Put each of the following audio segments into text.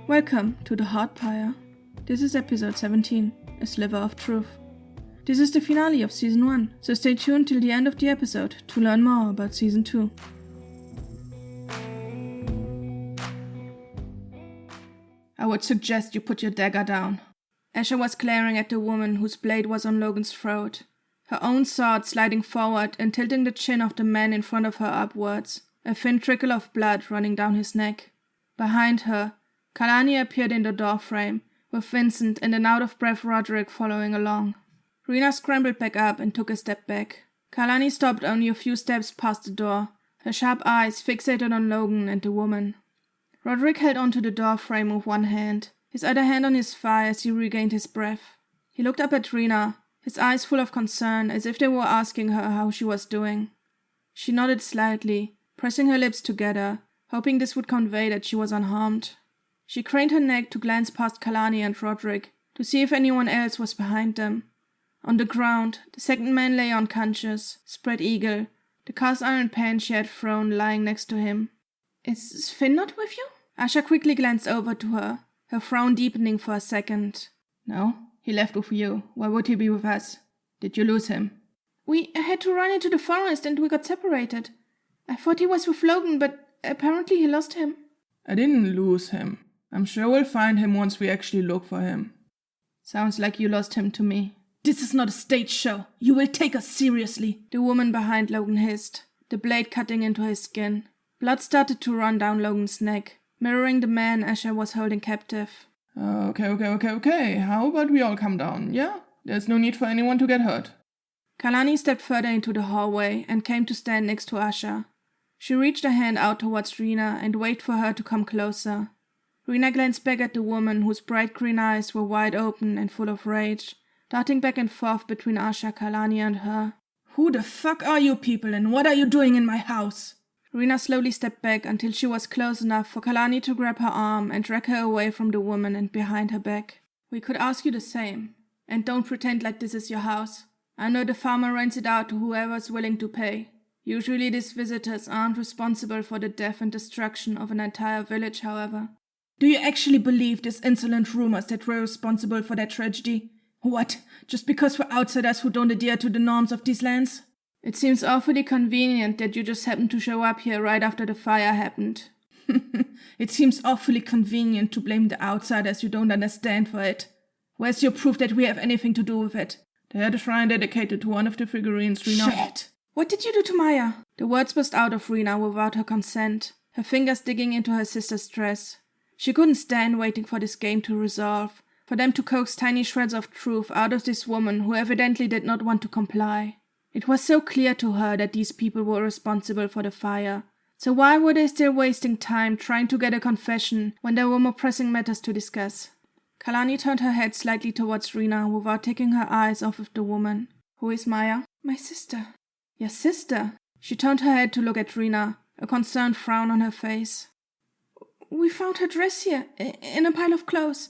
Welcome to the Hardpire. This is episode 17, A Sliver of Truth. This is the finale of season 1, so stay tuned till the end of the episode to learn more about season 2. I would suggest you put your dagger down. Asher was glaring at the woman whose blade was on Logan's throat, her own sword sliding forward and tilting the chin of the man in front of her upwards, a thin trickle of blood running down his neck. Behind her, Kalani appeared in the doorframe, with Vincent and an out-of-breath Roderick following along. Rena scrambled back up and took a step back. Kalani stopped only a few steps past the door, her sharp eyes fixated on Logan and the woman. Roderick held onto the doorframe with one hand, his other hand on his thigh as he regained his breath. He looked up at Rena, his eyes full of concern, as if they were asking her how she was doing. She nodded slightly, pressing her lips together, hoping this would convey that she was unharmed. She craned her neck to glance past Kalani and Roderick, to see if anyone else was behind them. On the ground, the second man lay unconscious, spread eagle, the cast-iron pan she had thrown lying next to him. "Is Finn not with you?" Asha quickly glanced over to her, her frown deepening for a second. "No, he left with you. Why would he be with us? Did you lose him?" "We had to run into the forest and we got separated. I thought he was with Logan, but apparently he lost him." "I didn't lose him. I'm sure we'll find him once we actually look for him." "Sounds like you lost him to me." "This is not a stage show. You will take us seriously," the woman behind Logan hissed, the blade cutting into his skin. Blood started to run down Logan's neck, mirroring the man Asher was holding captive. Okay. How about we all come down, yeah? There's no need for anyone to get hurt." Kalani stepped further into the hallway and came to stand next to Asha. She reached a hand out towards Rena and waited for her to come closer. Rena glanced back at the woman whose bright green eyes were wide open and full of rage, darting back and forth between Asha, Kalani and her. "Who the fuck are you people and what are you doing in my house?" Rena slowly stepped back until she was close enough for Kalani to grab her arm and drag her away from the woman and behind her back. "We could ask you the same. And don't pretend like this is your house. I know the farmer rents it out to whoever's willing to pay. Usually these visitors aren't responsible for the death and destruction of an entire village, however." "Do you actually believe these insolent rumors that we're responsible for that tragedy? What? Just because we're outsiders who don't adhere to the norms of these lands?" "It seems awfully convenient that you just happened to show up here right after the fire happened." "It seems awfully convenient to blame the outsiders you don't understand for it. Where's your proof that we have anything to do with it? They had a shrine dedicated to one of the figurines, Rena." "Shit! What did you do to Maya?" The words burst out of Rena without her consent, her fingers digging into her sister's dress. She couldn't stand waiting for this game to resolve, for them to coax tiny shreds of truth out of this woman who evidently did not want to comply. It was so clear to her that these people were responsible for the fire. So why were they still wasting time trying to get a confession when there were more pressing matters to discuss? Kalani turned her head slightly towards Rena without taking her eyes off of the woman. "Who is Maya?" "My sister." "Your sister?" She turned her head to look at Rena, a concerned frown on her face. "We found her dress here, in a pile of clothes.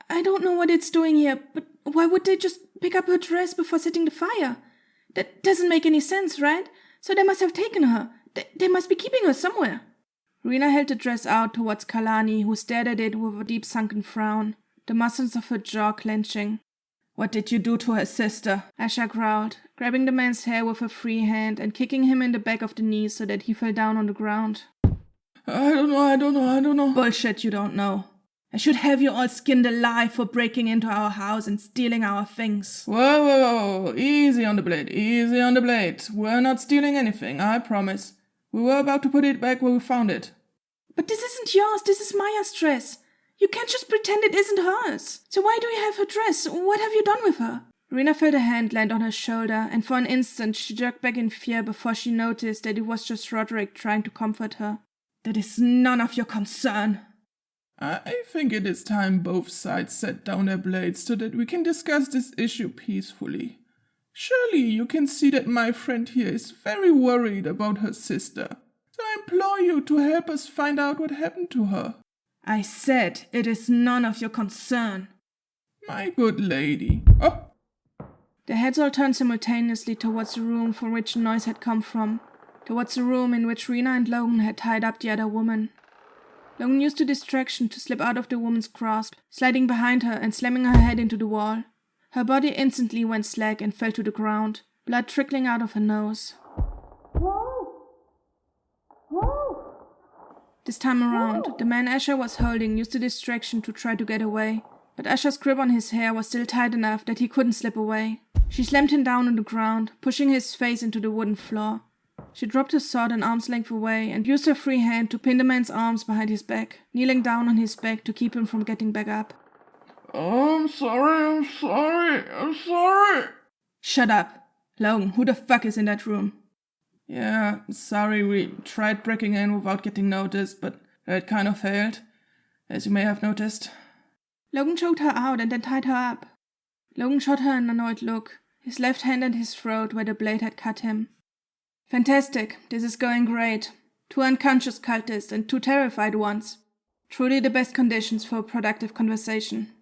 I don't know what it's doing here, but why would they just pick up her dress before setting the fire? That doesn't make any sense, right? So they must have taken her. They must be keeping her somewhere." Rena held the dress out towards Kalani, who stared at it with a deep sunken frown, the muscles of her jaw clenching. "What did you do to her sister?" Asha growled, grabbing the man's hair with her free hand and kicking him in the back of the knees so that he fell down on the ground. I don't know. "Bullshit, you don't know. I should have you all skinned alive for breaking into our house and stealing our things." Whoa. Easy on the blade. We're not stealing anything, I promise. We were about to put it back where we found it." "But this isn't yours, this is Maya's dress. You can't just pretend it isn't hers. So why do you have her dress? What have you done with her?" Rena felt a hand land on her shoulder, and for an instant she jerked back in fear before she noticed that it was just Roderick trying to comfort her. "That is none of your concern." "I think it is time both sides set down their blades so that we can discuss this issue peacefully. Surely you can see that my friend here is very worried about her sister. So I implore you to help us find out what happened to her." "I said it is none of your concern." "My good lady." Oh! Their heads all turned simultaneously towards the room from which the noise had come from, towards the room in which Rena and Logan had tied up the other woman. Logan used the distraction to slip out of the woman's grasp, sliding behind her and slamming her head into the wall. Her body instantly went slack and fell to the ground, blood trickling out of her nose. This time around, the man Asher was holding used the distraction to try to get away, but Asher's grip on his hair was still tight enough that he couldn't slip away. She slammed him down on the ground, pushing his face into the wooden floor. She dropped her sword an arm's length away and used her free hand to pin the man's arms behind his back, kneeling down on his back to keep him from getting back up. I'm sorry. Shut up. Logan, who the fuck is in that room? Yeah, sorry, we tried breaking in without getting noticed, but it kind of failed, as you may have noticed. Logan choked her out and then tied her up. Logan shot her an annoyed look, his left hand at his throat where the blade had cut him. Fantastic, this is going great. 2 unconscious cultists and 2 terrified ones. Truly the best conditions for a productive conversation.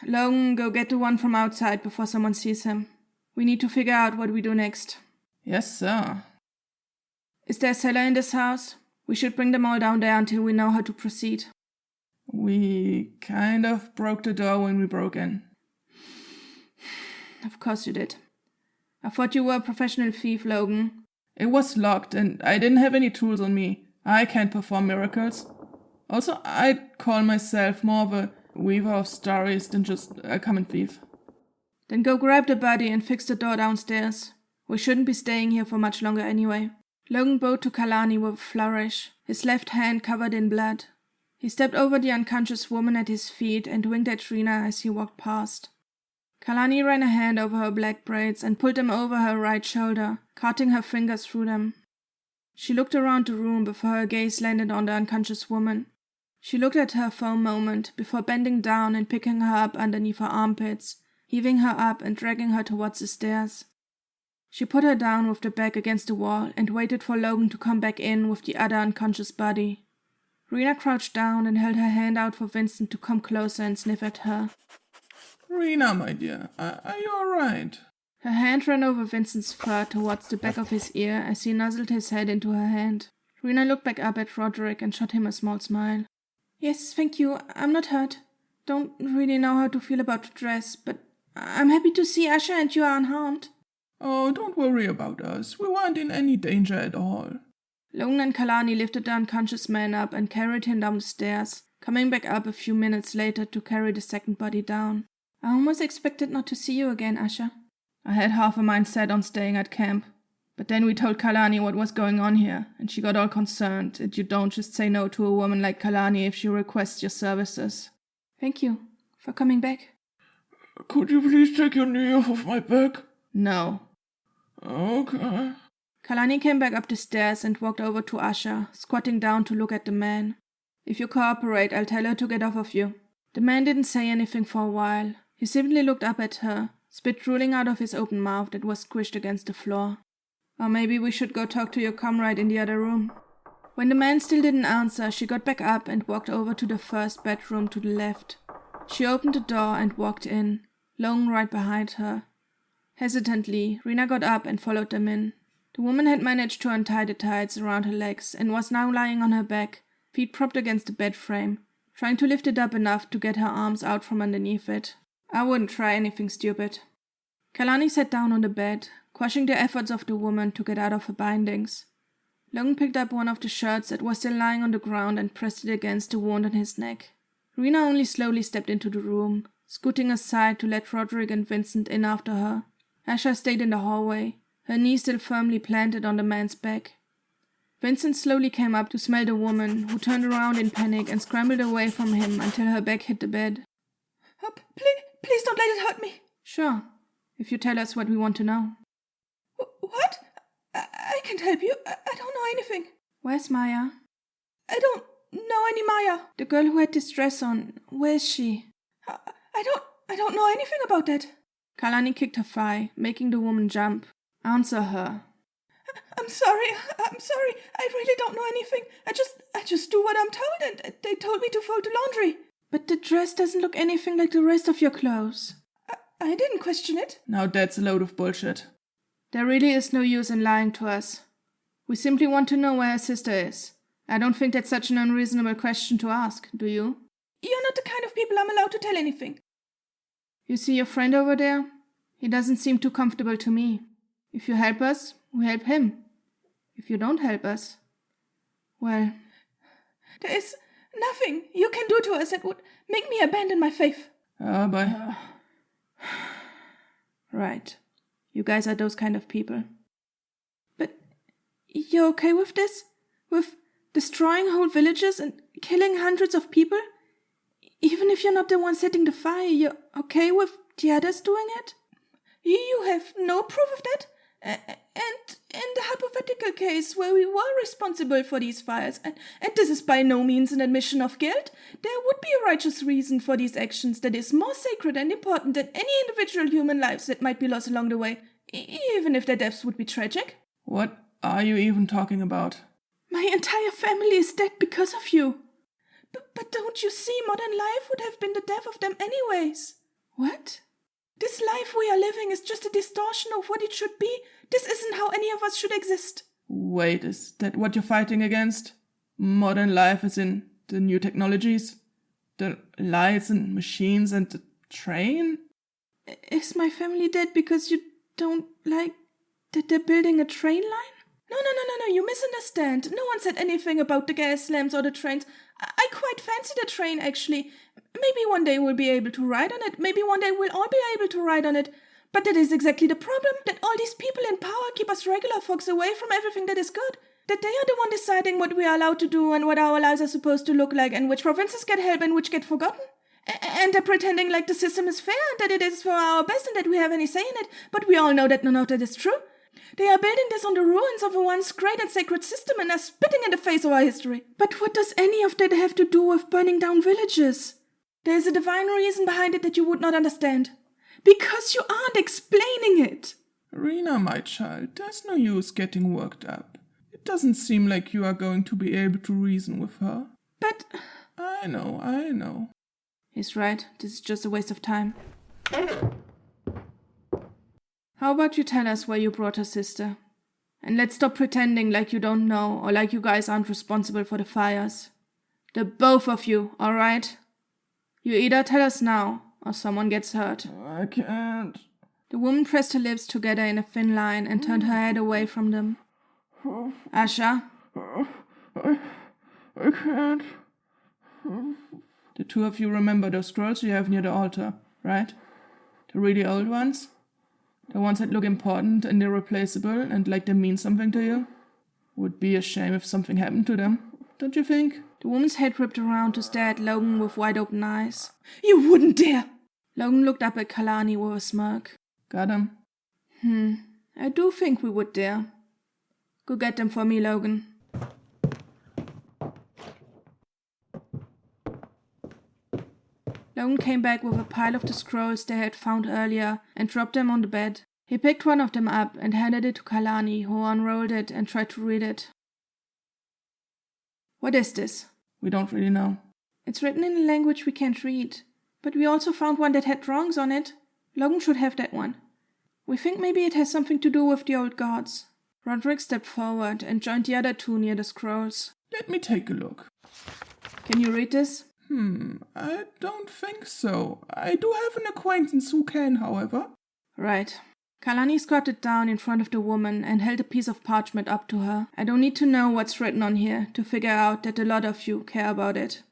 Logan, go get the one from outside before someone sees him. We need to figure out what we do next. Yes, sir. Is there a cellar in this house? We should bring them all down there until we know how to proceed. We kind of broke the door when we broke in. Of course you did. I thought you were a professional thief, Logan. It was locked and I didn't have any tools on me. I can't perform miracles. Also, I'd call myself more of a weaver of stories than just a common thief. Then go grab the body and fix the door downstairs. We shouldn't be staying here for much longer anyway. Logan bowed to Kalani with a flourish, his left hand covered in blood. He stepped over the unconscious woman at his feet and winked at Rena as he walked past. Kalani ran a hand over her black braids and pulled them over her right shoulder, cutting her fingers through them. She looked around the room before her gaze landed on the unconscious woman. She looked at her for a moment before bending down and picking her up underneath her armpits, heaving her up and dragging her towards the stairs. She put her down with the back against the wall and waited for Logan to come back in with the other unconscious body. Rena crouched down and held her hand out for Vincent to come closer and sniff at her. Rena, my dear, are you all right? Her hand ran over Vincent's fur towards the back of his ear as he nuzzled his head into her hand. Rena looked back up at Roderick and shot him a small smile. Yes, thank you. I'm not hurt. Don't really know how to feel about the dress, but I'm happy to see Asher and you are unharmed. Oh, don't worry about us. We weren't in any danger at all. Logan and Kalani lifted the unconscious man up and carried him down the stairs, coming back up a few minutes later to carry the second body down. I almost expected not to see you again, Asher. I had half a mind set on staying at camp, but then we told Kalani what was going on here, and she got all concerned that you don't just say no to a woman like Kalani if she requests your services. Thank you for coming back. Could you please take your knee off of my back? No. Okay. Kalani came back up the stairs and walked over to Asher, squatting down to look at the man. If you cooperate, I'll tell her to get off of you. The man didn't say anything for a while. He simply looked up at her, spit drooling out of his open mouth that was squished against the floor. Or maybe we should go talk to your comrade in the other room. When the man still didn't answer, she got back up and walked over to the first bedroom to the left. She opened the door and walked in, Logan right behind her. Hesitantly, Rena got up and followed them in. The woman had managed to untie the tights around her legs and was now lying on her back, feet propped against the bed frame, trying to lift it up enough to get her arms out from underneath it. I wouldn't try anything stupid. Kalani sat down on the bed, quashing the efforts of the woman to get out of her bindings. Logan picked up one of the shirts that was still lying on the ground and pressed it against the wound on his neck. Rena only slowly stepped into the room, scooting aside to let Roderick and Vincent in after her. Asher stayed in the hallway, her knee still firmly planted on the man's back. Vincent slowly came up to smell the woman, who turned around in panic and scrambled away from him until her back hit the bed. Please don't let it hurt me. Sure, if you tell us what we want to know. What? I can't help you. I don't know anything. Where's Maya? I don't know any Maya. The girl who had this dress on, where is she? I don't know anything about that. Kalani kicked her thigh, making the woman jump. Answer her. I'm sorry. I really don't know anything. I just do what I'm told, and they told me to fold the laundry. But the dress doesn't look anything like the rest of your clothes. I didn't question it. Now that's a load of bullshit. There really is no use in lying to us. We simply want to know where her sister is. I don't think that's such an unreasonable question to ask, do you? You're not the kind of people I'm allowed to tell anything. You see your friend over there? He doesn't seem too comfortable to me. If you help us, we help him. If you don't help us, well... There is nothing you can do to us that would make me abandon my faith. Right. You guys are those kind of people. But you're okay with this? With destroying whole villages and killing hundreds of people? Even if you're not the one setting the fire, you're okay with the others doing it? You have no proof of that? And in the hypothetical case where we were responsible for these fires, and this is by no means an admission of guilt, there would be a righteous reason for these actions that is more sacred and important than any individual human lives that might be lost along the way, even if their deaths would be tragic. What are you even talking about? My entire family is dead because of you. But don't you see, modern life would have been the death of them anyways. What? This life we are living is just a distortion of what it should be. This isn't how any of us should exist. Wait, is that what you're fighting against? Modern life as in the new technologies? The lights and machines and the train? Is my family dead because you don't like that they're building a train line? No, you misunderstand. No one said anything about the gas lamps or the trains. I quite fancy the train, actually. Maybe one day we'll be able to ride on it. Maybe one day we'll all be able to ride on it. But that is exactly the problem, that all these people in power keep us regular folks away from everything that is good. That they are the one deciding what we are allowed to do and what our lives are supposed to look like and which provinces get help and which get forgotten. And they're pretending like the system is fair and that it is for our best and that we have any say in it. But we all know that none of that is true. They are building this on the ruins of a once great and sacred system and are spitting in the face of our history. But what does any of that have to do with burning down villages? There is a divine reason behind it that you would not understand. Because you aren't explaining it. Rena, my child, there's no use getting worked up. It doesn't seem like you are going to be able to reason with her. But... I know. He's right. This is just a waste of time. How about you tell us where you brought her sister? And let's stop pretending like you don't know or like you guys aren't responsible for the fires. The both of you, alright? You either tell us now or someone gets hurt. I can't. The woman pressed her lips together in a thin line and turned her head away from them. Asha? I can't. The two of you remember those scrolls you have near the altar, right? The really old ones? The ones that look important and irreplaceable and like they mean something to you? Would be a shame if something happened to them, don't you think? The woman's head whipped around to stare at Logan with wide-open eyes. You wouldn't dare! Logan looked up at Kalani with a smirk. Got him? I do think we would dare. Go get them for me, Logan. Logan came back with a pile of the scrolls they had found earlier and dropped them on the bed. He picked one of them up and handed it to Kalani, who unrolled it and tried to read it. What is this? We don't really know. It's written in a language we can't read, but we also found one that had drawings on it. Logan should have that one. We think maybe it has something to do with the old gods. Roderick stepped forward and joined the other two near the scrolls. Let me take a look. Can you read this? I don't think so. I do have an acquaintance who can, however. Right. Kalani squatted down in front of the woman and held a piece of parchment up to her. I don't need to know what's written on here to figure out that a lot of you care about it.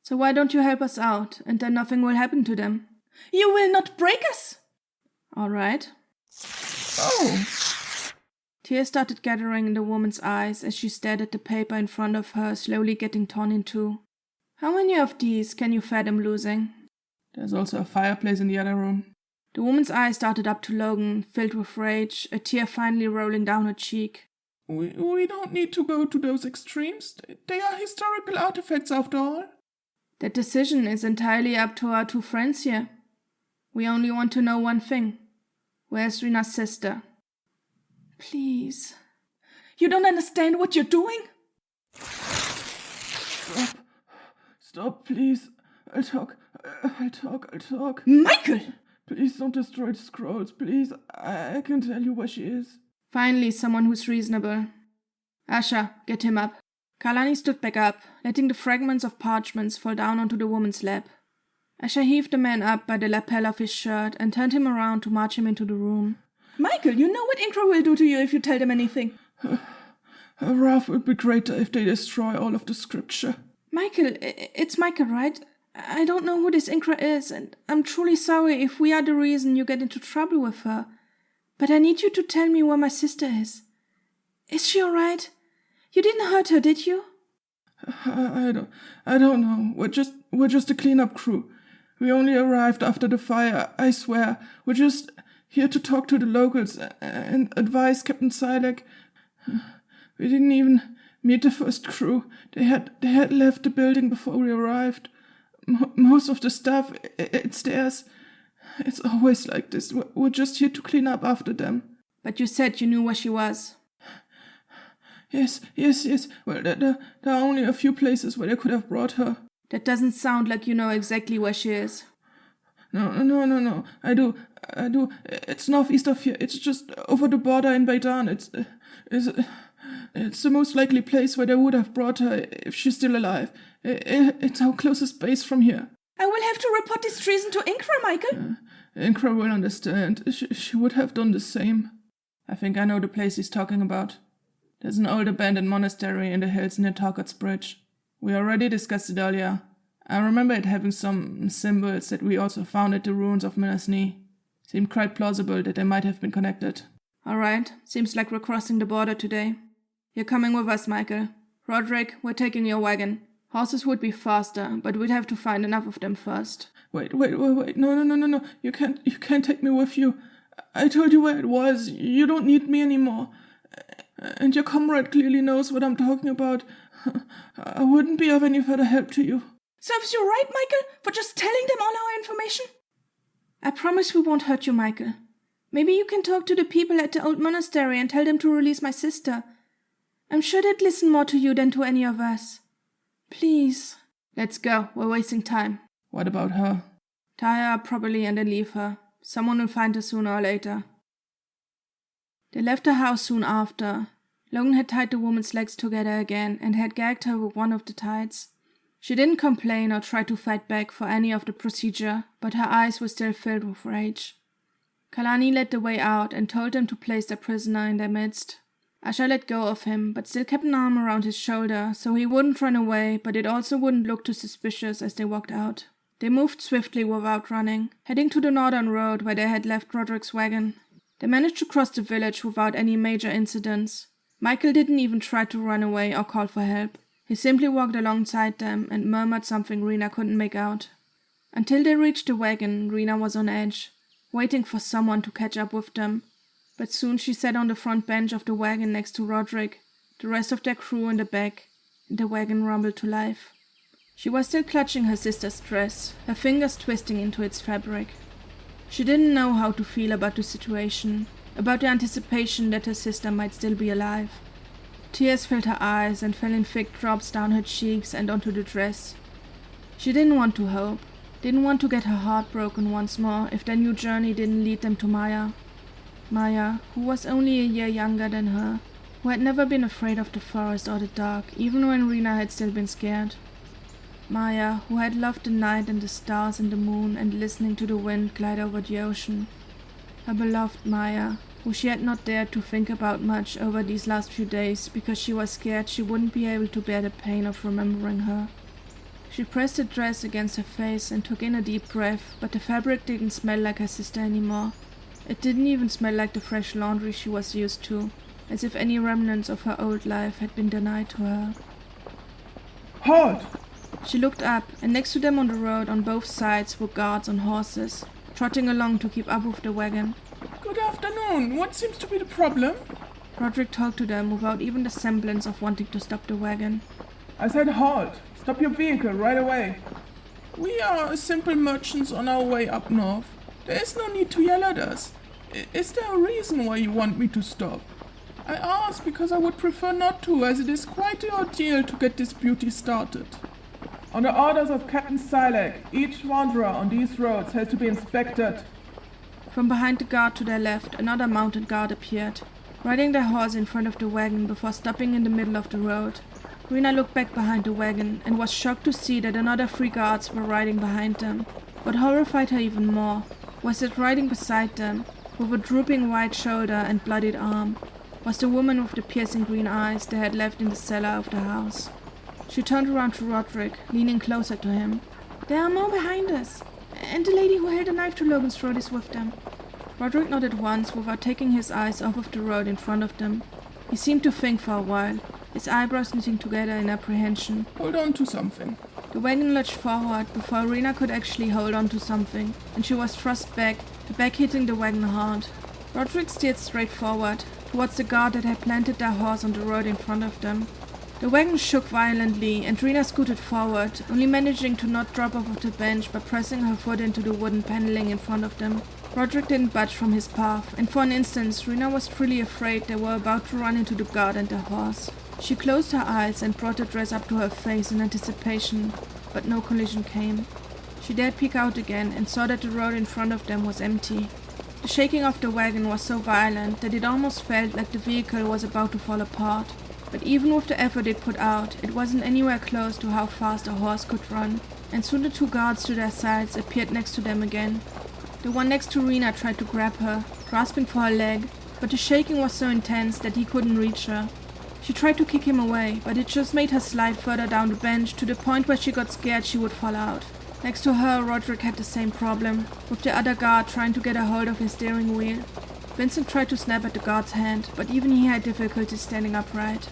So why don't you help us out, and then nothing will happen to them? You will not break us! All right. Oh! Tears started gathering in the woman's eyes as she stared at the paper in front of her, slowly getting torn in two. How many of these can you fathom losing? There's also a fireplace in the other room. The woman's eyes darted up to Logan, filled with rage, a tear finally rolling down her cheek. We don't need to go to those extremes. They are historical artifacts after all. That decision is entirely up to our two friends here. We only want to know one thing. Where's Rena's sister? Please. You don't understand what you're doing? Stop, please. I'll talk. Michael! Please don't destroy the scrolls, please. I can tell you where she is. Finally, someone who's reasonable. Asha, get him up. Kalani stood back up, letting the fragments of parchments fall down onto the woman's lap. Asher heaved the man up by the lapel of his shirt and turned him around to march him into the room. Michael, you know what Inkra will do to you if you tell them anything. A wrath would be greater if they destroy all of the scripture. Michael, it's Michael, right? I don't know who this Inkra is, and I'm truly sorry if we are the reason you get into trouble with her. But I need you to tell me where my sister is. Is she all right? You didn't hurt her, did you? I don't know. We're just a cleanup crew. We only arrived after the fire, I swear. We're just here to talk to the locals and advise Captain Silek. We didn't even meet the first crew. They had left the building before we arrived. Most of the stuff, it's theirs. It's always like this. We're just here to clean up after them. But you said you knew where she was. Yes. Well, there are only a few places where they could have brought her. That doesn't sound like you know exactly where she is. No. I do. It's northeast of here. It's just over the border in Baidan. It's the most likely place where they would have brought her if she's still alive. It's our closest base from here. I will have to report this treason to Inkra, Michael. Inkra will understand. She would have done the same. I think I know the place he's talking about. There's an old abandoned monastery in the hills near Tarkot's Bridge. We already discussed it earlier. I remember it having some symbols that we also found at the ruins of Minas Knee. Seemed quite plausible that they might have been connected. All right, seems like we're crossing the border today. You're coming with us, Michael. Roderick, we're taking your wagon. Horses would be faster, but we'd have to find enough of them first. Wait. No. You can't take me with you. I told you where it was. You don't need me anymore. And your comrade clearly knows what I'm talking about. I wouldn't be of any further help to you. Serves you right, Michael, for just telling them all our information? I promise we won't hurt you, Michael. Maybe you can talk to the people at the old monastery and tell them to release my sister. I'm sure they'd listen more to you than to any of us. Please. Let's go. We're wasting time. What about her? Tie her up properly and then leave her. Someone will find her sooner or later. They left the house soon after. Logan had tied the woman's legs together again and had gagged her with one of the tights. She didn't complain or try to fight back for any of the procedure, but her eyes were still filled with rage. Kalani led the way out and told them to place their prisoner in their midst. Asher let go of him, but still kept an arm around his shoulder, so he wouldn't run away, but it also wouldn't look too suspicious as they walked out. They moved swiftly without running, heading to the northern road where they had left Roderick's wagon. They managed to cross the village without any major incidents. Michael didn't even try to run away or call for help. He simply walked alongside them and murmured something Rena couldn't make out. Until they reached the wagon, Rena was on edge, waiting for someone to catch up with them. But soon she sat on the front bench of the wagon next to Roderick, the rest of their crew in the back, and the wagon rumbled to life. She was still clutching her sister's dress, her fingers twisting into its fabric. She didn't know how to feel about the situation, about the anticipation that her sister might still be alive. Tears filled her eyes and fell in thick drops down her cheeks and onto the dress. She didn't want to hope, didn't want to get her heart broken once more if their new journey didn't lead them to Maya. Maya, who was only a year younger than her, who had never been afraid of the forest or the dark, even when Rena had still been scared. Maya, who had loved the night and the stars and the moon and listening to the wind glide over the ocean. Her beloved Maya, who she had not dared to think about much over these last few days because she was scared she wouldn't be able to bear the pain of remembering her. She pressed the dress against her face and took in a deep breath, but the fabric didn't smell like her sister anymore. It didn't even smell like the fresh laundry she was used to, as if any remnants of her old life had been denied to her. Halt! She looked up, and next to them on the road on both sides were guards on horses, trotting along to keep up with the wagon. Good afternoon. What seems to be the problem? Roderick talked to them without even the semblance of wanting to stop the wagon. I said halt. Stop your vehicle right away. We are simple merchants on our way up north. There is no need to yell at us. Is there a reason why you want me to stop? I ask because I would prefer not to, as it is quite the ordeal to get this beauty started. On the orders of Captain Silek, each wanderer on these roads has to be inspected. From behind the guard to their left, another mounted guard appeared, riding their horse in front of the wagon before stopping in the middle of the road. Rena looked back behind the wagon and was shocked to see that another 3 guards were riding behind them. What horrified her even more was that riding beside them, with a drooping right shoulder and bloodied arm, was the woman with the piercing green eyes they had left in the cellar of the house. She turned around to Roderick, leaning closer to him. "There are more behind us, and the lady who held a knife to Logan's throat is with them." Roderick nodded once without taking his eyes off of the road in front of them. He seemed to think for a while, his eyebrows knitting together in apprehension. "Hold on to something." The wagon lurched forward before Rena could actually hold on to something, and she was thrust back, the back hitting the wagon hard. Roderick steered straight forward, towards the guard that had planted their horse on the road in front of them. The wagon shook violently, and Rena scooted forward, only managing to not drop off of the bench by pressing her foot into the wooden paneling in front of them. Roderick didn't budge from his path, and for an instant Rena was truly afraid they were about to run into the guard and their horse. She closed her eyes and brought the dress up to her face in anticipation, but no collision came. She dared peek out again and saw that the road in front of them was empty. The shaking of the wagon was so violent that it almost felt like the vehicle was about to fall apart. But even with the effort it put out, it wasn't anywhere close to how fast a horse could run, and soon the 2 guards to their sides appeared next to them again. The one next to Rena tried to grab her, grasping for her leg, but the shaking was so intense that he couldn't reach her. She tried to kick him away, but it just made her slide further down the bench to the point where she got scared she would fall out. Next to her, Roderick had the same problem, with the other guard trying to get a hold of his steering wheel. Vincent tried to snap at the guard's hand, but even he had difficulty standing upright.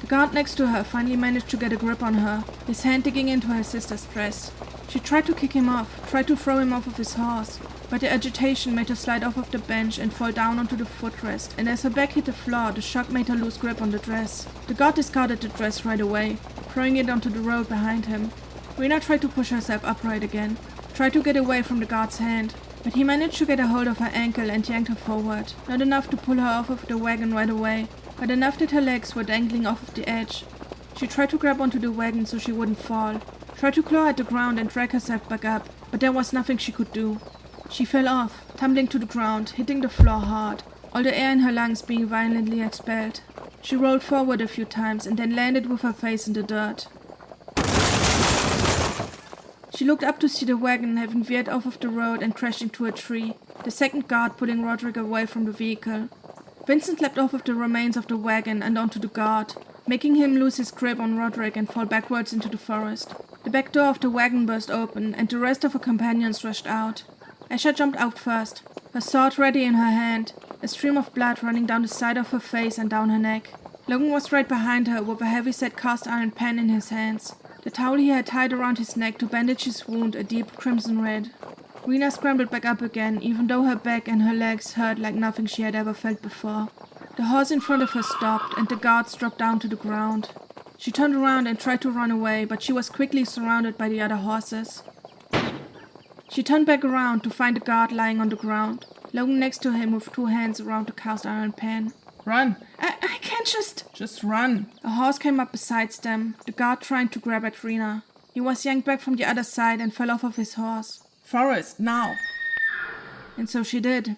The guard next to her finally managed to get a grip on her, his hand digging into her sister's dress. She tried to kick him off, tried to throw him off of his horse, but the agitation made her slide off of the bench and fall down onto the footrest, and as her back hit the floor, the shock made her lose grip on the dress. The guard discarded the dress right away, throwing it onto the road behind him. Rena tried to push herself upright again, tried to get away from the guard's hand, but he managed to get a hold of her ankle and yanked her forward, not enough to pull her off of the wagon right away, but enough that her legs were dangling off of the edge. She tried to grab onto the wagon so she wouldn't fall, tried to claw at the ground and drag herself back up, but there was nothing she could do. She fell off, tumbling to the ground, hitting the floor hard, all the air in her lungs being violently expelled. She rolled forward a few times and then landed with her face in the dirt. She looked up to see the wagon having veered off of the road and crashed into a tree, the second guard pulling Roderick away from the vehicle. Vincent leapt off of the remains of the wagon and onto the guard, making him lose his grip on Roderick and fall backwards into the forest. The back door of the wagon burst open and the rest of her companions rushed out. Asha jumped out first, her sword ready in her hand, a stream of blood running down the side of her face and down her neck. Logan was right behind her with a heavy-set cast-iron pen in his hands, the towel he had tied around his neck to bandage his wound a deep crimson red. Rena scrambled back up again, even though her back and her legs hurt like nothing she had ever felt before. The horse in front of her stopped, and the guards dropped down to the ground. She turned around and tried to run away, but she was quickly surrounded by the other horses. She turned back around to find the guard lying on the ground, Logan next to him with 2 hands around the cast-iron pan. "Run!" I can't Just run!" A horse came up beside them, the guard trying to grab at Rena. He was yanked back from the other side and fell off of his horse. "Forrest, now!" And so she did.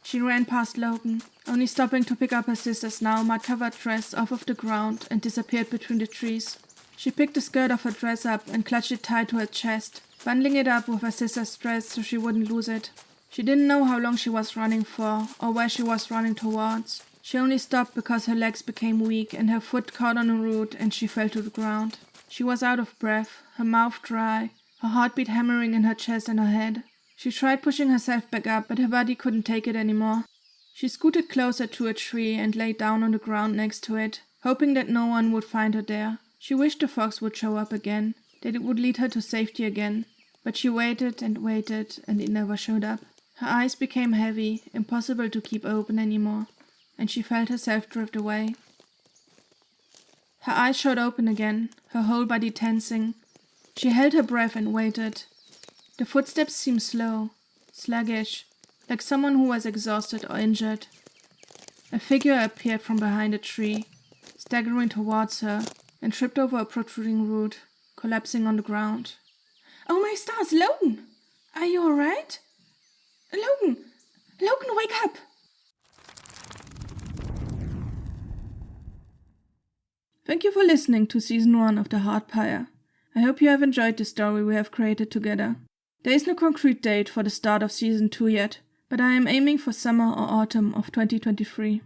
She ran past Logan, only stopping to pick up her sister's now mud-covered dress off of the ground and disappeared between the trees. She picked the skirt of her dress up and clutched it tight to her chest, bundling it up with her sister's dress so she wouldn't lose it. She didn't know how long she was running for, or where she was running towards. She only stopped because her legs became weak and her foot caught on a root and she fell to the ground. She was out of breath, her mouth dry, her heartbeat hammering in her chest and her head. She tried pushing herself back up, but her body couldn't take it anymore. She scooted closer to a tree and lay down on the ground next to it, hoping that no one would find her there. She wished the fox would show up again, that it would lead her to safety again. But she waited, and it never showed up. Her eyes became heavy, impossible to keep open anymore, and she felt herself drift away. Her eyes shot open again, her whole body tensing. She held her breath and waited. The footsteps seemed slow, sluggish, like someone who was exhausted or injured. A figure appeared from behind a tree, staggering towards her, and tripped over a protruding root, collapsing on the ground. "Oh my stars, Logan! Are you alright? Logan! Logan, wake up!" Thank you for listening to Season 1 of The Hardpire. I hope you have enjoyed the story we have created together. There is no concrete date for the start of Season 2 yet, but I am aiming for summer or autumn of 2023.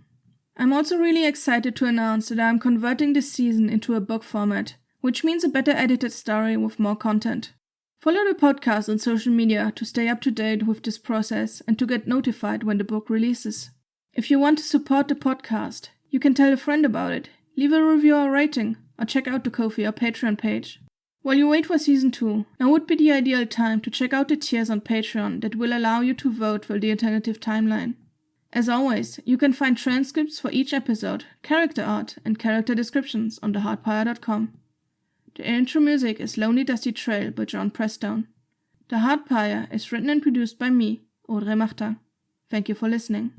I'm also really excited to announce that I am converting this season into a book format, which means a better edited story with more content. Follow the podcast on social media to stay up to date with this process and to get notified when the book releases. If you want to support the podcast, you can tell a friend about it, leave a review or rating, or check out the Ko-fi or Patreon page. While you wait for Season 2, now would be the ideal time to check out the tiers on Patreon that will allow you to vote for the alternative timeline. As always, you can find transcripts for each episode, character art, and character descriptions on thehardpire.com. The intro music is Lonely Dusty Trail by John Prestone. The Hardpire is written and produced by me, Audrey Martin. Thank you for listening.